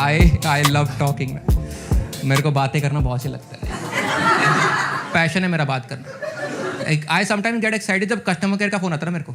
आई love talking. मेरे को बातें करना बहुत अच्छा लगता है, पैशन है मेरा बात करना। आई समटाइम गेट एक्साइटेड जब कस्टमर केयर का फोन आता है मेरे को।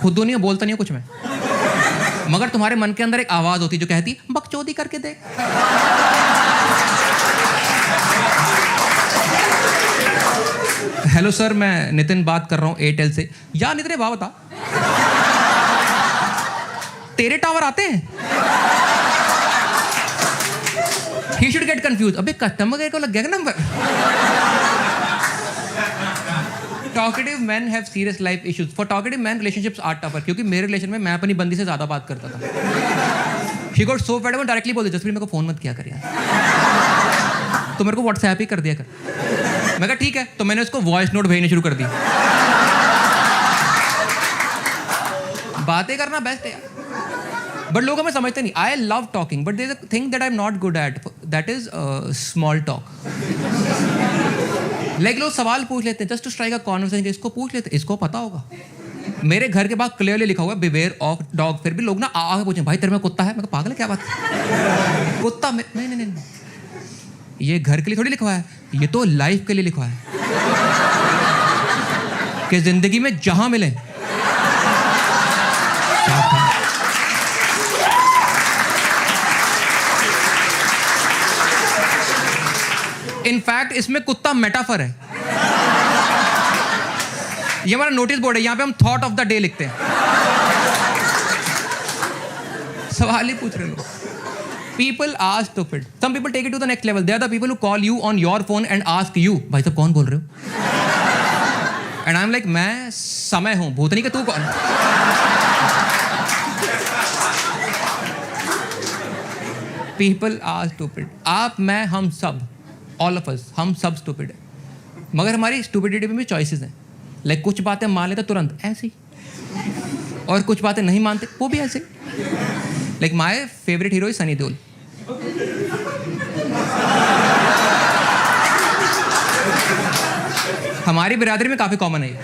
खुद नहीं बोलता नहीं हूँ कुछ मैं, मगर तुम्हारे मन के अंदर एक आवाज होती जो कहती बकचोदी करके देख। हेलो सर, मैं नितिन बात कर रहा हूँ एयरटेल से। या नितिन बात बता, तेरे टावर आते हैं? He should get confused. अबे कस्टमर केयर को लग गया number. Talkative men have serious life issues. For talkative men, relationships are tougher. क्योंकि मेरे रिलेशन में मैं अपनी बंदी से ज्यादा बात करता था। She got so fed up, directly बोलती जसप्रीत मेरे को फोन मत किया कर यार, तो मेरे को व्हाट्सएप ही कर दिया कर। मैं कहा ठीक है, तो मैंने उसको वॉइस नोट भेजने शुरू कर दी। बातें करना बेस्ट है यार, बट लोग हमें समझते नहीं। I love talking but there is a thing that I am not good at, that is small talk. Like लोग सवाल पूछ लेते हैं just to strike a conversation, इसको पूछ लेते हैं, इसको पता होगा। मेरे घर के बाहर क्लियरली लिखा हुआ है बिवेयर ऑफ डॉग, फिर भी लोग ना आगे पूछे भाई तेरे में कुत्ता है? मैं पागल है क्या बात? कुत्ता में नहीं नहीं नहीं, ये घर के लिए थोड़ी लिखा हुआ है, ये तो लाइफ के लिए लिखा है कि जिंदगी में जहां मिले। इनफैक्ट इसमें कुत्ता मेटाफर है। ये हमारा नोटिस बोर्ड है, यहां पे हम थॉट ऑफ द डे लिखते हैं। सवाल ही पूछ रहे लोग। People are stupid. Some people take it to the next level. They are the people who call you on your phone and ask you, भाई साहब कौन बोल रहे हो? And I'm like, मैं समय हूं, भूतनी के तू कौन? People are stupid. आप, मैं, हम सब, all of us, हम सब stupid है। मगर हमारी stupidity में भी choices हैं। Like कुछ बातें मान लेते तुरंत ऐसे ही, और कुछ बातें नहीं मानते वो भी ऐसे। Like my favorite hero is Sunny Deol. हमारी बिरादरी में काफी कॉमन है ये।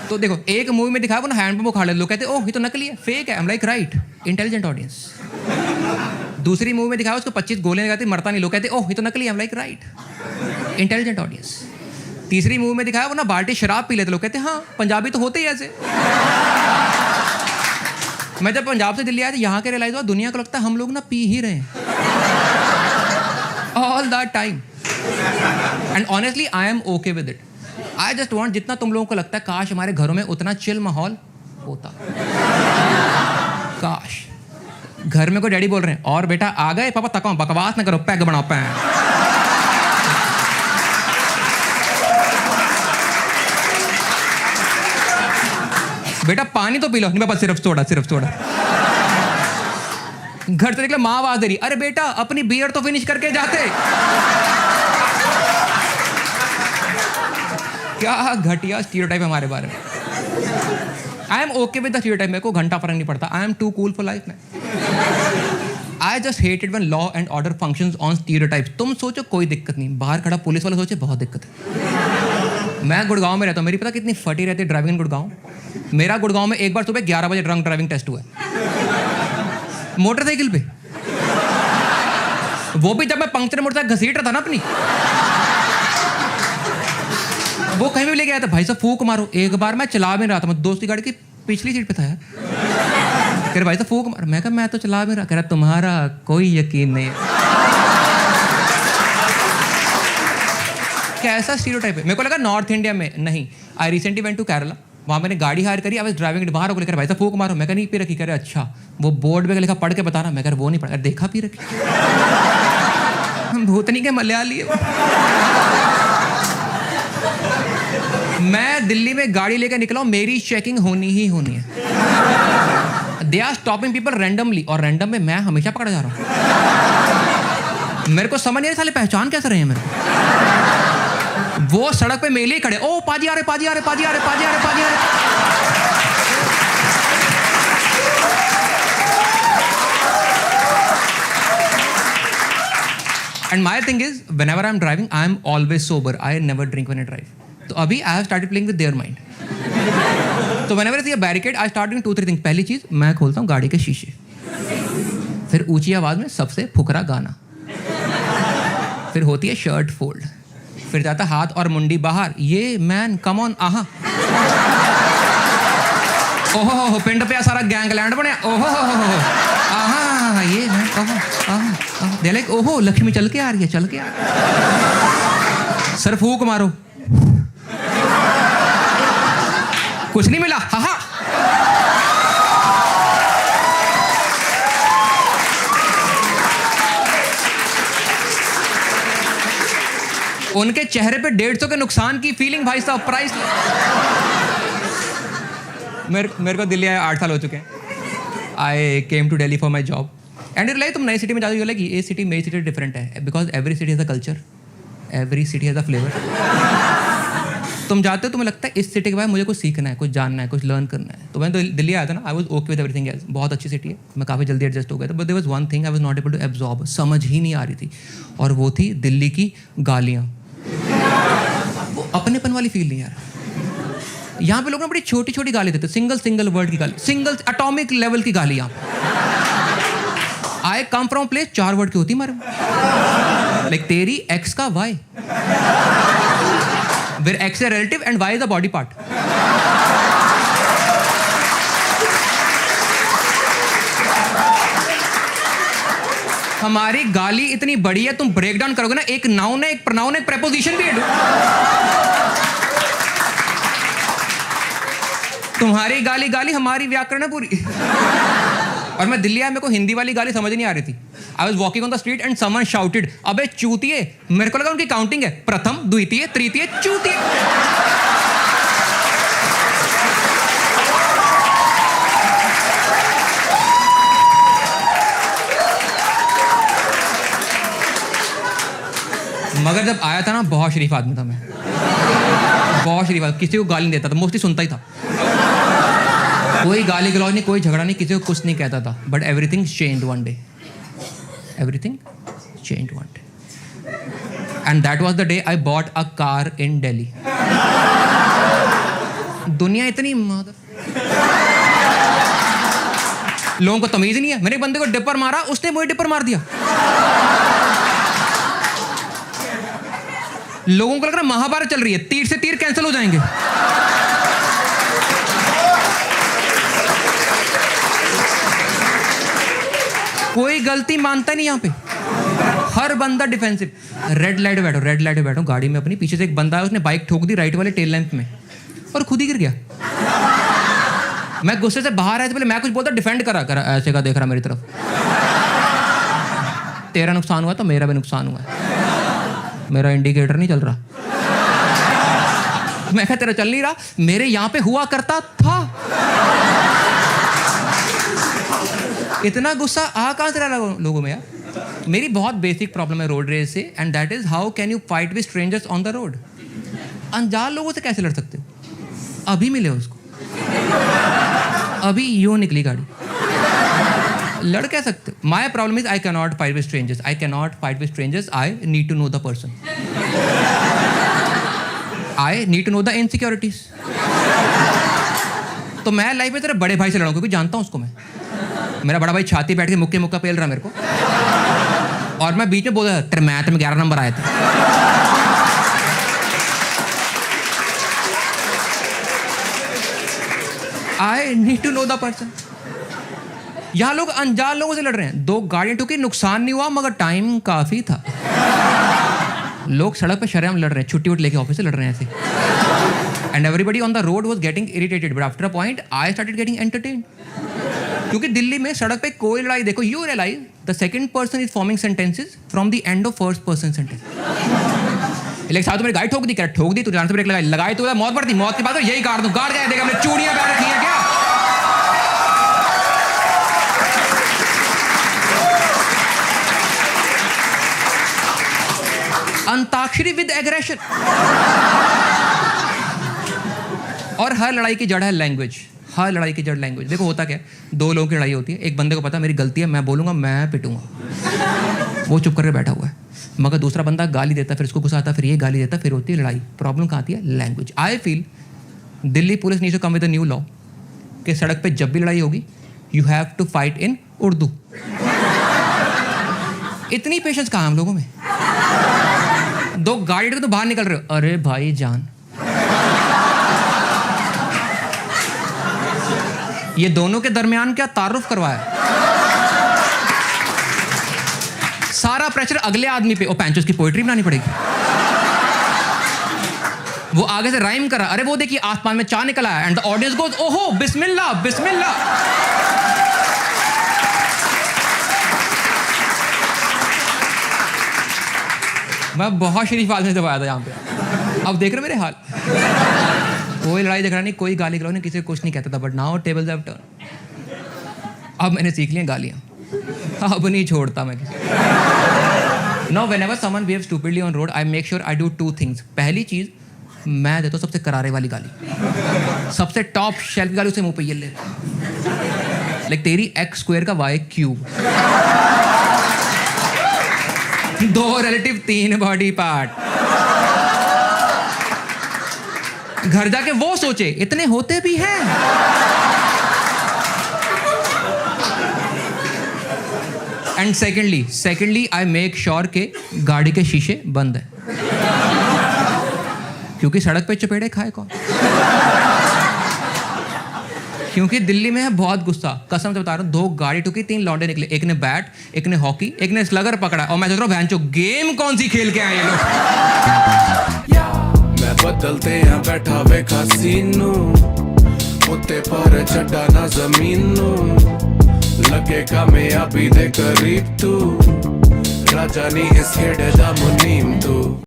तो देखो एक मूवी में दिखाया वो ना हैंड पंप उखाड़ लेते, लोग कहते ओह ये तो नकली है, फेक है। I'm like right, intelligent audience. दूसरी मूवी में दिखाया उसको 25 गोलियां लगाती मरता नहीं, लोग कहते ओह ये तो नकली है। I'm like right, intelligent audience. तीसरी मूवी में दिखाया वो ना बाल्टी शराब पी लेते, लोग कहते हाँ पंजाबी तो होते ही ऐसे। मैं जब पंजाब से दिल्ली आया तो यहाँ के रियलाइज हुआ दुनिया को लगता है हम लोग ना पी ही रहे हैं all the time. And honestly I am okay with it. I just want जितना तुम लोगों को लगता है काश हमारे घरों में उतना चिल माहौल होता। काश घर में कोई डैडी बोल रहे हैं और बेटा आ गए पापा तक बकवास ना करो, पैग बनाओ पैग। बेटा पानी तो पी लो, नहीं पापा सिर्फ सोडा सिर्फ सोडा। घर से निकले माँ आवाज दे रही, अरे बेटा अपनी बियर तो फिनिश करके जाते। क्या घटिया स्टीरियोटाइप हमारे बारे में। I am okay with the stereotype, मेरे को घंटा फर्क नहीं पड़ता। I am too cool for life में। I just hate it when law and order functions on stereotypes. तुम सोचो कोई दिक्कत नहीं, बाहर खड़ा पुलिस वाला सोचे बहुत दिक्कत है। मैं गुड़गांव में रहता हूँ, मेरी पता कितनी फटी रहती है ड्राइविंग इन गुड़गांव। मेरा गुड़गांव में एक बार सुबह 11 बजे ड्रंक ड्राइविंग टेस्ट हुआ है मोटरसाइकिल पे, वो भी जब मैं पंक्चर मोटरसाइकिल घसीट रहा था ना अपनी। वो कहीं भी लेके आया था, भाई साहब फूक मारो। एक बार मैं चला भी रहा था, मैं दोस्त की गाड़ी की पिछली सीट पे था यार, कह रहे भाई साहब फूक मारो। मैं कहा मैं तो चला भी रहा, कह रहा तुम्हारा कोई यकीन नहीं। कैसा स्टीरियोटाइप है। मेरे को लगा नॉर्थ इंडिया में नहीं। I recently went to Kerala, वहाँ मैंने गाड़ी हायर करी, अब ड्राइविंग बाहर होकर भाई साहब फूक मारो। मैं कहा नहीं पी रखी, कह रहे अच्छा वो बोर्ड पे लिखा पढ़ के बताना। मैं कह वो नहीं पढ़ा, देखा पी रखी। हम भूतनी के मलयाली। मैं दिल्ली में गाड़ी लेकर निकला हूँ, मेरी चेकिंग होनी ही होनी है। They are stopping people randomly, और रैंडम में मैं हमेशा पकड़ा जा रहा हूँ। मेरे को समझ नहीं साले पहचान कैसे रहे हैं मेरे को। वो सड़क पे मेले ही खड़े, ओ पाजी आ रहे पाजी आ रहे पाजी आ रहे पाजी आ रहे पाजी आ रहे। And my thing is when ever I am driving I am always sober, I never drink when I drive. तो अभी I have started playing with their mind. तो whenever I see a barricade, I start doing 2-3 things. पहली चीज, मैं खोलता हूँ गाड़ी के शीशे, फिर ऊंची आवाज में सबसे फुकरा गाना, फिर होती है शर्ट फोल्ड, फिर जाता हाथ और मुंडी बाहर, ये मैन कम ऑन आहा, ओहो पिंड पे सारा गैंगलैंड बने, ओहो आहा ये मैन ओहो दे लाइक ओहो लक्ष्मी चल के आ रही है, चल के आ रही है। सर फूक मारो, कुछ नहीं मिला, हा। उनके चेहरे पे 150 के नुकसान की फीलिंग, भाई साहब प्राइस। मेरे को दिल्ली आया 8 साल हो चुके हैं। I came to Delhi for my job and like तुम नई सिटी में जाते हो, लाइक ये सिटी मेरी सिटी डिफरेंट है, because every city has a culture, every city has a flavour. तुम जाते हो, तुम्हें लगता है इस सिटी के बाद मुझे कुछ सीखना है, कुछ जानना है, कुछ लर्न करना है। तो मैं तो दिल्ली आया था ना, I was okay with everything else, बहुत अच्छी सिटी है, मैं काफ़ी जल्दी एडजस्ट हो गया था। But there was one thing I was not able to absorb, समझ ही नहीं आ रही थी, और वो थी दिल्ली की गालियाँ। वो अपनेपन वाली फील नहीं यार। यहाँ पे लोग ना बड़ी छोटी छोटी गाली देते, सिंगल वर्ड की गाली, सिंगल एटॉमिक लेवल की गाली। यहाँ आई कम फ्रॉम प्लेस 4 वर्ड की होती हमारे, लाइक तेरी एक्स का Y, where X is a relative and Y is a body part. हमारी गाली इतनी बड़ी है, तुम ब्रेक डाउन करोगे ना, एक नाउन है, एक प्रोनाउन है, एक प्रेपोजिशन भी है। तुम्हारी गाली हमारी व्याकरण है पूरी। और मैं दिल्ली आया, मेरे को हिंदी वाली गाली समझ नहीं आ रही थी। I was walking on the street and someone shouted, अबे चूतिए। मेरे को लगा उनकी काउंटिंग है, प्रथम द्वितीय तृतीय चूतिए। मगर जब आया था ना, बहुत शरीफ आदमी था मैं, बहुत शरीफ आदमी, किसी को गाली नहीं देता था, मोस्टली सुनता ही था। कोई गाली गलौज नहीं, कोई झगड़ा नहीं, किसी को कुछ नहीं कहता था। But everything changed one day, everything changed one day, and that was the day I bought a car in Delhi. दुनिया इतनी लोगों को तमीज नहीं है। मैंने एक बंदे को डिपर मारा, उसने मुझे डिपर मार दिया। लोगों को लग रहा महाभारत चल रही है, तीर से तीर कैंसिल हो जाएंगे। कोई गलती मानता नहीं यहाँ पे, हर बंदा डिफेंसिव। रेड लाइट पे बैठो गाड़ी में अपनी, पीछे से एक बंदा है, उसने बाइक ठोक दी राइट वाले टेल लैंप में और खुद ही गिर गया। मैं गुस्से से बाहर आया, तो पहले मैं कुछ बोलता, डिफेंड करा ऐसे का देख रहा मेरी तरफ। तेरा नुकसान हुआ तो मेरा भी नुकसान हुआ, मेरा इंडिकेटर नहीं चल रहा। मैं कहा तेरा चल नहीं रहा, मेरे यहाँ पे हुआ करता था। इतना गुस्सा आ कहां से रहा लोगों में यार। मेरी बहुत बेसिक प्रॉब्लम है रोड रेस से, and that is how can you fight with strangers on the road. अनजान लोगों से कैसे लड़ सकते हो? अभी मिले उसको, अभी यूं निकली गाड़ी, लड़ क्या सकते हो? My problem is I can not fight with strangers, I can not fight with strangers, I need to know the person, I need to know the insecurities. तो मैं लाइफ में तेरे बड़े भाई से लड़ूं, क्योंकि जानता हूं उसको मैं। मेरा बड़ा भाई छाती बैठ के मुक्का पेल रहा मेरे को, और मैं बीच में बोल रहा तेरे मैथ में 11 नंबर आए थे। I need to know the person. यहां लोग अनजान लोगों से लड़ रहे हैं, 2 गाड़ियां ठुकी, नुकसान नहीं हुआ, मगर टाइम काफी था। लोग सड़क पे शर्म लड़ रहे हैं, छुट्टी वुट्टी लेके ऑफिस से लड़ रहे हैं ऐसे। And everybody on the road was getting irritated, but after a point I started getting entertained. क्योंकि दिल्ली में सड़क पे कोई लड़ाई देखो, you realize the second person is forming sentences from the end of first person sentence. Like साथ मेरी गाड़ी ठोक दी, क्या ठोक दी, तू जान से ब्रेक लगाई तो मौत पड़ती, मौत की बात हो, यही गाड़ दूं, गाड़ जाए, देखा हमने चूड़ियां पहन रखी हैं क्या? Antakshari with aggression. और हर लड़ाई की जड़ है लैंग्वेज, हर लड़ाई की जड़ लैंग्वेज। देखो होता क्या है, 2 लोगों की लड़ाई होती है, एक बंदे को पता मेरी गलती है, मैं बोलूंगा, मैं पिटूंगा, वो चुप करके बैठा हुआ है। मगर दूसरा बंदा गाली देता, फिर इसको गुस्सा आता, फिर ये गाली देता, फिर होती है लड़ाई। प्रॉब्लम कहाँ आती है? Language. I feel Delhi police needs to come with a new law कि सड़क पे जब भी लड़ाई होगी you have to fight in Urdu. इतनी पेशेंस कहाँ हम लोगों में? दो गाड़ी तो बाहर निकल रहे हो, अरे भाई जान, ये दोनों के दरमियान क्या तारुफ करवाया? सारा प्रेशर अगले आदमी पे। ओ पैंचोस की पोएट्री बनानी पड़ेगी। वो आगे से राइम करा, अरे वो देखिए आसमान में चांद निकला है, एंड द ऑडियंस गोज ओहो बिस्मिल्लाह बिस्मिल्लाह। मैं बहुत शरीफ आदमी से दबाया था यहाँ पे। अब देख रहे मेरे हाल, कोई लड़ाई झगड़ा नहीं, कोई गाली गलौज नहीं, किसी को कुछ नहीं कहता था, but now tables have turn. अब मैंने सीख लिया गालियाँ, अब नहीं छोड़ता मैं किसी। Now whenever someone behaves stupidly on road, I make sure I do two things. पहली चीज, मैं देता हूँ सबसे करारे वाली गाली, सबसे टॉप शेल्फ गाली उसे मुंह पे ये ले, लाइक तेरी x स्क्वायर का y cube. 2 relative 3 body part. घर जाके वो सोचे इतने होते भी हैं। And secondly I make sure के गाड़ी के शीशे बंद है, क्योंकि सड़क पे चपेड़े खाए कौन? क्योंकि दिल्ली में है बहुत गुस्सा, कसम से बता रहा हूँ। 2 गाड़ी ठुकी, 3 लौंडे निकले, एक ने बैट, एक ने हॉकी, एक ने स्लगर पकड़ा, और मैं सोच रहा हूँ भैंचो गेम कौन सी खेल के आए ये लोग। मैं बदलते हैं बैठा वे सीनू उत्ते पर छड्डा ना जमीनू, लगे कामयाबी दे करीब तू, राजा नी इस खेड़े दा मुनीम तू।